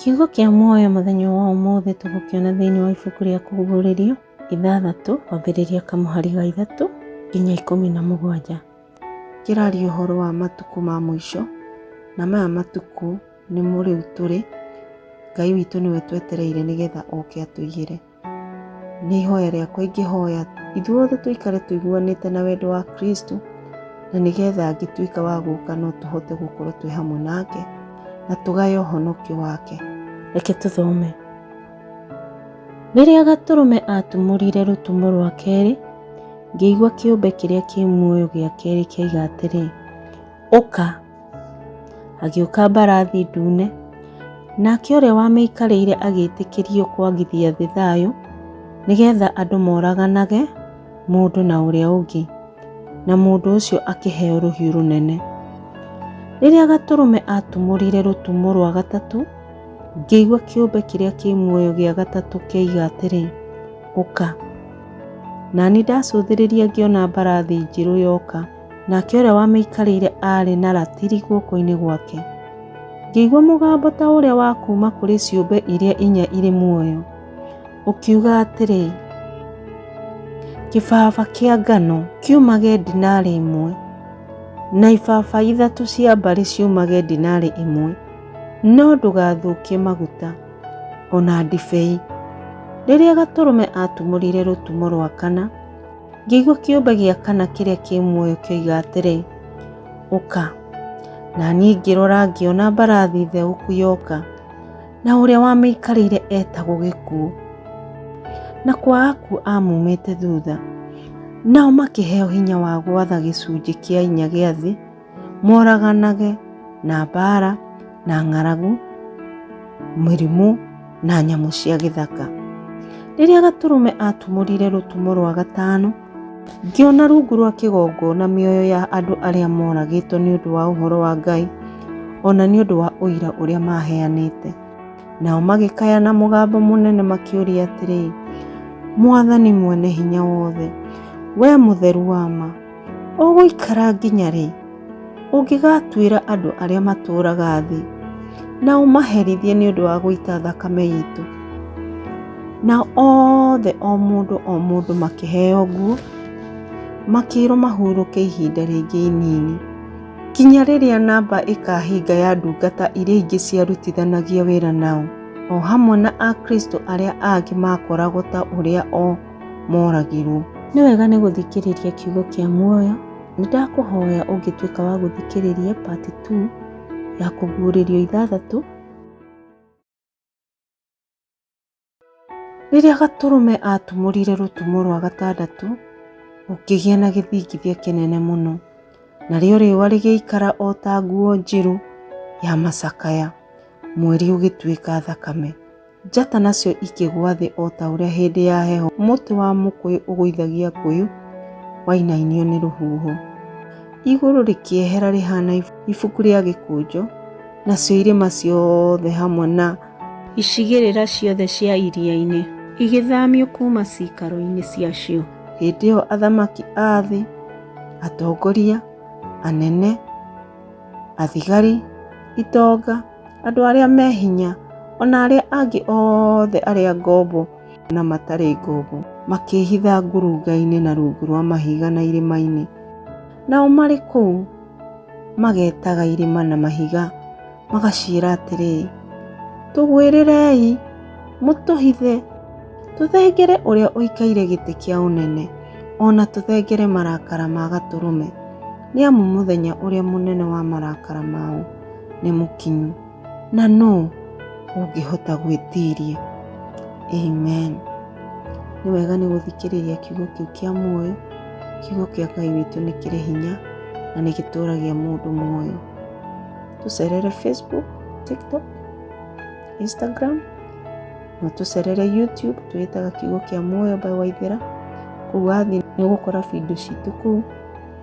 Kiugo kĩa muoyo mũthenya wa ũmũthĩ tũgũkĩona thĩinĩ wa ibuku rĩa Kũguũrĩrio 6 kwambĩrĩria kamũhari ga 3 nginya 17. Kĩraria ũhoro wa matukũ ma mũico, na maya matukũ nĩ rĩu tũrĩ. Ngai witũ nĩwe twetereire nĩgetha oke atũigĩre. Nĩ ihoya rĩakwa ingĩhoya ithuothe tũikare tũiguanĩte na wendo wa Kristo, na nĩgetha angĩtuĩka wa gũka no tũhote gũkorwo twĩ hamwe nake na tũgaye ũhonokio wake. Reke tũthome. Rĩrĩa Gatũrũme atumũrire rũtumo rwa kerĩ, ngĩigua kĩũmbe kĩrĩa kĩ muoyo gĩa kerĩ kĩoiga atĩrĩ, ũka. Hagĩũka mbarathi ndune, nake ũrĩa wamĩikarĩire agĩĩtĩkĩrio kwagithia thĩ thayũ, nĩgetha andũ moraganage mũndũ na ũrĩa ũngĩ, na mũndũ ũcio akĩheo rũhiũ rũnene. Rĩrĩa Gatũrũme atumũrire rũtumo rwa gatatũ, ngĩigua kĩũmbe kĩrĩa kĩ muoyo gĩa gatatũ kĩoiga atĩrĩ, ũka. Nani ndacũthĩrĩria ngĩona mbarathi njirũ yoka, nake ũrĩa wamĩikarĩire arĩ na ratiri guoko-inĩ gwake. Ngĩigua mũgambo ta ũrĩa wa kuuma kũrĩ ciũmbe iria inya irĩ muoyo, ũkiuga atĩrĩ, kĩbaba kĩa ngano kiumage dinari 1, na ibaba 3 cia mbarĩ ciumage dinari 1, no ndũgathũkie maguta ona ndibei. Rĩrĩa Gatũrũme atumũrire rũtumo rwa kana, ngĩigua kĩũmbe gĩa kana kĩrĩa kĩ muoyo kĩoiga atĩrĩ, ũka. Na niĩ ngĩrora ngĩona mbarathi theũku yoka, na ũrĩa wamĩikarĩire etagwo Gĩkuũ, na kwa akuũ amumĩte thutha. Nao makĩheo hinya wa gwatha gĩcunjĩ kĩa 4 gĩa thĩ, moraganage na mbara na ng'aragu, mĩrimũ na nyamũ cia gĩthaka. Rĩrĩa Gatũrũme atumũrire rũtumo rwa gatano, ngĩona rungu rwa kĩgongona mĩoyo ya andũ arĩa moragĩtwo nĩ ũndũ wa ũhoro wa Ngai, ona nĩ ũndũ wa ũira ũrĩa maheanĩte. Nao magĩkaya na mũgambo mũnene makĩũria atĩrĩ, Mwathani mwene hinya wothe, we mũtheru wa ma, ũgũikara nginya rĩ? Ũngĩgatuĩra andũ arĩa matũũraga thĩ, na ũmaherithie nĩ ũndũ wa gũita thakame itũ. Na othe o mũndũ makĩheo nguo, makĩĩrwo mahurũke ihinda rĩngĩ inini, kinya rĩrĩa namba ĩkahinga ya ndungata iria ingĩ ciarutithanagia wĩra nao, o hamwe na Akristo arĩa angĩ makoragwo ta ũrĩa o moragirwo. Nĩ wega nĩ gũthikĩrĩria kiugo kĩa muoyo. Nĩ ndakũhoya ũngĩtuĩka wa gũthikĩrĩria part 2 ya Kũguũrĩrio 6. Rĩrĩa Gatũrũme atumũrire rũtumo rwa gatandatũ, gũkĩgĩa na gĩthingithia kĩnene mũno, narĩo rĩũa rĩgĩikara o ta nguo njirũ ya macakaya, mweri ũgĩtuĩka thakame, njata nacio ikĩgũa thĩ o ta ũrĩa hĩndĩ ya heho mũtĩ wa mũkũyũ ũgũithagia ngũyũ wainainio nĩ rũhuho. Igũrũ rĩkĩehera rĩhana ibuku rĩa gĩkũnjo, nacio irĩma ciothe hamwe na icigĩrĩra ciothe cia iria-inĩ igĩthamio kuuma cikaro-inĩ ciacio. Hĩndĩ ĩyo athamaki a thĩ, atongoria, anene, athigari, itonga, andũ arĩa me hinya, ona arĩa angĩ othe arĩa ngombo na matarĩ ngombo, makĩhitha ngurunga-inĩ na rungu rwa mahiga na irĩma-inĩ. Nao marĩ kũu magetaga irĩma na mahiga, magaciĩra atĩrĩ, tũgwĩrĩrei, mũtũhithe, tũthengere ũrĩa ũikaire gĩtĩ kĩa ũnene, ona tũthengere marakara ma Gatũrũme, nĩ amu mũthenya ũrĩa mũnene wa marakara mao nĩ mũkinyu, na no ũngĩhota gwĩtiria. Amen. Nĩ wega nĩ gũthikĩrĩria kiugo kĩu kĩa muoyo. Kiugo kĩa Ngai witũ nĩ kĩrĩ hinya na nĩ gĩtũũragia mũndũ muoyo. Tũcerere Facebook, TikTok, Instagram, na tũcerere YouTube, twĩtaga kiugo kĩa muoyo by Waithĩra. Kũu wathi nĩ ũgũkora video citũ kũu,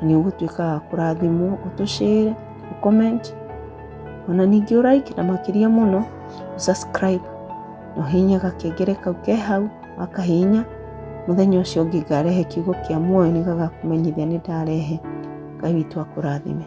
na nĩ ũgũtuĩka wa kũrathimwo, ũtũshare, ũcomment, ona ningĩ ũlike, na makĩria mũno subscribe, na ũhihinye gakengere kau ke hau, wakahihinya mũthenya ũcio ũngĩ ngarehe kiugo kĩa muoyo nĩ gagakũmenyithia nĩ ndarehe. Ngai witũ akũrathime.